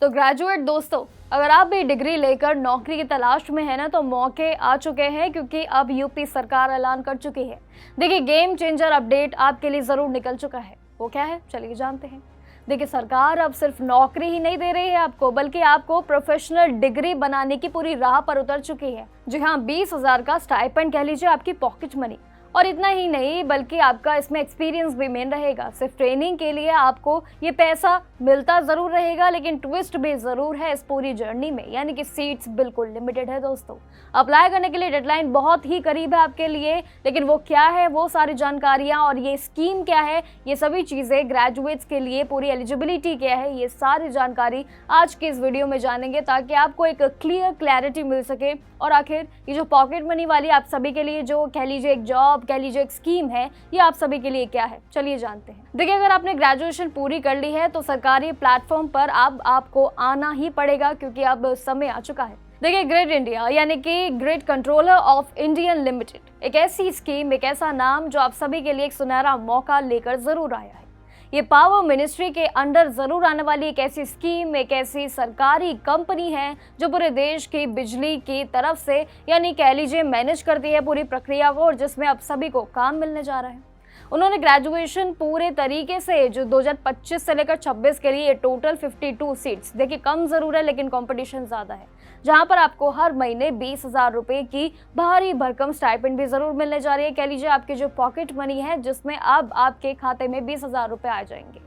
तो ग्रेजुएट दोस्तों, अगर आप भी डिग्री लेकर नौकरी की तलाश में है ना, तो मौके आ चुके हैं, क्योंकि अब यूपी सरकार ऐलान कर चुकी है। देखिए, गेम चेंजर अपडेट आपके लिए जरूर निकल चुका है। वो क्या है, चलिए जानते हैं। देखिए, सरकार अब सिर्फ नौकरी ही नहीं दे रही है आपको, बल्कि आपको प्रोफेशनल डिग्री बनाने की पूरी राह पर उतर चुकी है। जी हाँ, 20,000 का स्टाइपेंड कह लीजिए आपकी पॉकेट मनी। और इतना ही नहीं, बल्कि आपका इसमें एक्सपीरियंस भी मेन रहेगा। सिर्फ ट्रेनिंग के लिए आपको ये पैसा मिलता जरूर रहेगा, लेकिन ट्विस्ट भी जरूर है इस पूरी जर्नी में, यानी कि सीट्स बिल्कुल लिमिटेड है दोस्तों। अप्लाई करने के लिए डेडलाइन बहुत ही करीब है आपके लिए, लेकिन वो क्या है, वो सारी जानकारियां और ये स्कीम क्या है, ये सभी चीजें, ग्रेजुएट्स के लिए पूरी एलिजिबिलिटी क्या है, ये सारी जानकारी आज के इस वीडियो में जानेंगे, ताकि आपको एक क्लैरिटी मिल सके। और आखिर ये जो पॉकेट मनी वाली आप सभी के लिए जो कह लीजिए एक जॉब, कह लीजिए एक स्कीम है, ये आप सभी के लिए क्या है, चलिए जानते हैं। देखिए, अगर आपने ग्रेजुएशन पूरी कर ली है तो सरकारी प्लेटफॉर्म पर अब आपको आना ही पड़ेगा, क्योंकि अब समय आ चुका है। देखिए, ग्रिड इंडिया यानी कि grid controller of Indian limited, एक ऐसी स्कीम, एक ऐसा नाम जो आप सभी के लिए एक सुनहरा मौका लेकर जरूर आया है। ये पावर मिनिस्ट्री के अंडर जरूर आने वाली एक ऐसी स्कीम, एक ऐसी सरकारी कंपनी है जो पूरे देश की बिजली की तरफ से, यानी कह लीजिए, मैनेज करती है पूरी प्रक्रिया को, और जिसमें अब सभी को काम मिलने जा रहा है। उन्होंने ग्रेजुएशन पूरे तरीके से जो 2025 से लेकर 26 के लिए टोटल 52 सीट्स, देखिए कम जरूर है लेकिन कंपटीशन ज्यादा है, जहां पर आपको हर महीने 20,000 रुपए की भारी भरकम स्टाइपेंड भी जरूर मिलने जा रही है। कह लीजिए आपकी जो पॉकेट मनी है, जिसमें अब आपके खाते में 20,000 रुपए आ जाएंगे।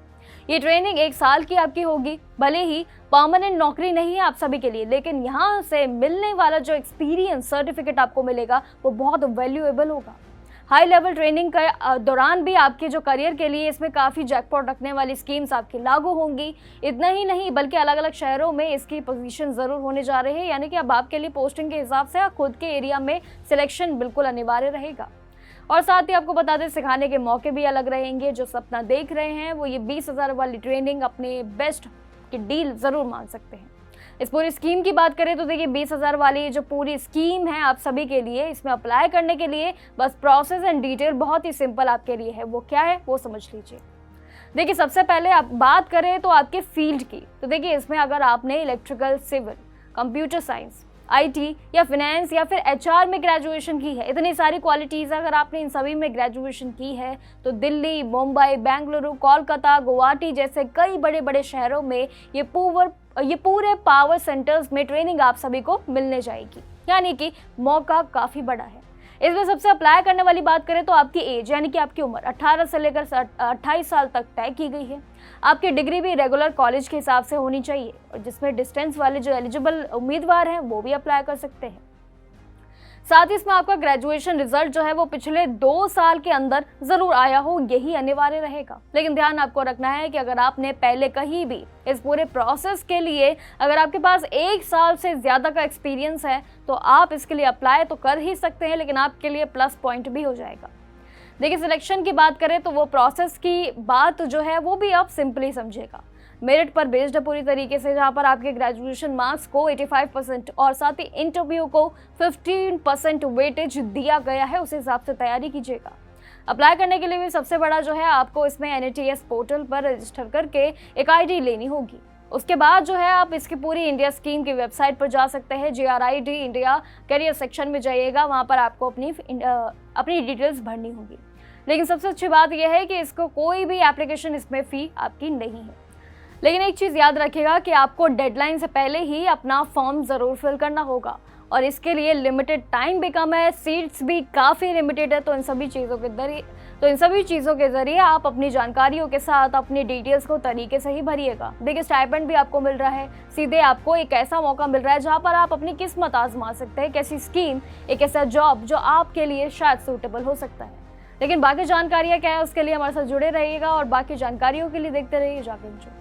ये ट्रेनिंग 1 साल की आपकी होगी, भले ही परमानेंट नौकरी नहीं है आप सभी के लिए, लेकिन यहाँ से मिलने वाला जो एक्सपीरियंस सर्टिफिकेट आपको मिलेगा वो बहुत वैल्यूएबल होगा। हाई लेवल ट्रेनिंग के दौरान भी आपके जो करियर के लिए इसमें काफ़ी जैकपॉट रखने वाली स्कीम्स आपकी लागू होंगी। इतना ही नहीं, बल्कि अलग अलग शहरों में इसकी पोजीशन ज़रूर होने जा रही है, यानी कि अब आपके लिए पोस्टिंग के हिसाब से खुद के एरिया में सिलेक्शन बिल्कुल अनिवार्य रहेगा। और साथ ही आपको बता दें, सिखाने के मौके भी अलग रहेंगे। जो सपना देख रहे हैं वो ये 20,000 वाली ट्रेनिंग अपने बेस्ट की डील ज़रूर मान सकते हैं। इस पूरी स्कीम की बात करें तो देखिए, 20,000 वाली जो पूरी स्कीम है आप सभी के लिए, इसमें अप्लाई करने के लिए बस प्रोसेस एंड डिटेल बहुत ही सिंपल आपके लिए है। वो क्या है, वो समझ लीजिए। देखिए, सबसे पहले आप बात करें तो आपके फील्ड की, तो देखिए इसमें अगर आपने electrical, civil, computer science, IT या फाइनेंस या फिर HR में ग्रेजुएशन की है, इतनी सारी क्वालिटीज़ अगर आपने इन सभी में ग्रेजुएशन की है, तो दिल्ली, मुंबई, बेंगलुरु, कोलकाता, गुवाहाटी जैसे कई बड़े बड़े शहरों में ये पूरे पावर सेंटर्स में ट्रेनिंग आप सभी को मिलने जाएगी, यानी कि मौका काफ़ी बड़ा है। इसमें सबसे अप्लाई करने वाली बात करें तो आपकी एज, यानी कि आपकी उम्र 18 से लेकर 28 साल तक तय की गई है। आपकी डिग्री भी रेगुलर कॉलेज के हिसाब से होनी चाहिए, और जिसमें डिस्टेंस वाले जो एलिजिबल उम्मीदवार हैं वो भी अप्लाई कर सकते हैं। साथ ही इसमें आपका ग्रेजुएशन रिजल्ट जो है वो पिछले 2 साल के अंदर जरूर आया हो, यही अनिवार्य रहेगा। लेकिन ध्यान आपको रखना है कि अगर आपने पहले कहीं भी इस पूरे प्रोसेस के लिए, अगर आपके पास 1 साल से ज्यादा का एक्सपीरियंस है, तो आप इसके लिए अप्लाई तो कर ही सकते हैं, लेकिन आपके लिए प्लस पॉइंट भी हो जाएगा। देखिए, सिलेक्शन की बात करें तो वो प्रोसेस की बात जो है वो भी आप सिंपली समझेगा। मेरिट पर बेस्ड है पूरी तरीके से, जहां पर आपके ग्रेजुएशन मार्क्स को 85% और साथ ही इंटरव्यू को 15% वेटेज दिया गया है, उस हिसाब से तैयारी कीजिएगा। अप्लाई करने के लिए भी सबसे बड़ा जो है, आपको इसमें NATS पोर्टल पर रजिस्टर करके एक ID लेनी होगी। उसके बाद जो है आप इसकी पूरी इंडिया स्कीम की वेबसाइट पर जा सकते हैं। GRID इंडिया करियर सेक्शन में जाइएगा, वहाँ पर आपको अपनी डिटेल्स भरनी होगी। लेकिन सबसे अच्छी बात यह है कि इसको कोई भी एप्लीकेशन इसमें फ़ी आपकी नहीं है। लेकिन एक चीज़ याद रखिएगा कि आपको डेडलाइन से पहले ही अपना फॉर्म ज़रूर फिल करना होगा, और इसके लिए लिमिटेड टाइम भी कम है, सीट्स भी काफ़ी लिमिटेड है। तो इन सभी चीज़ों के ज़रिए आप अपनी जानकारियों के साथ अपनी डिटेल्स को तरीके से ही भरिएगा। देखिए, स्टाइपेंड भी आपको मिल रहा है, सीधे आपको एक ऐसा मौका मिल रहा है जहाँ पर आप अपनी किस्मत आजमा सकते हैं। एक ऐसी स्कीम, एक ऐसा जॉब जो आपके लिए शायद सूटेबल हो सकता है। लेकिन बाकी जानकारियाँ क्या है, उसके लिए हमारे साथ जुड़े रहिएगा, और बाकी जानकारियों के लिए देखते रहिए जागरण।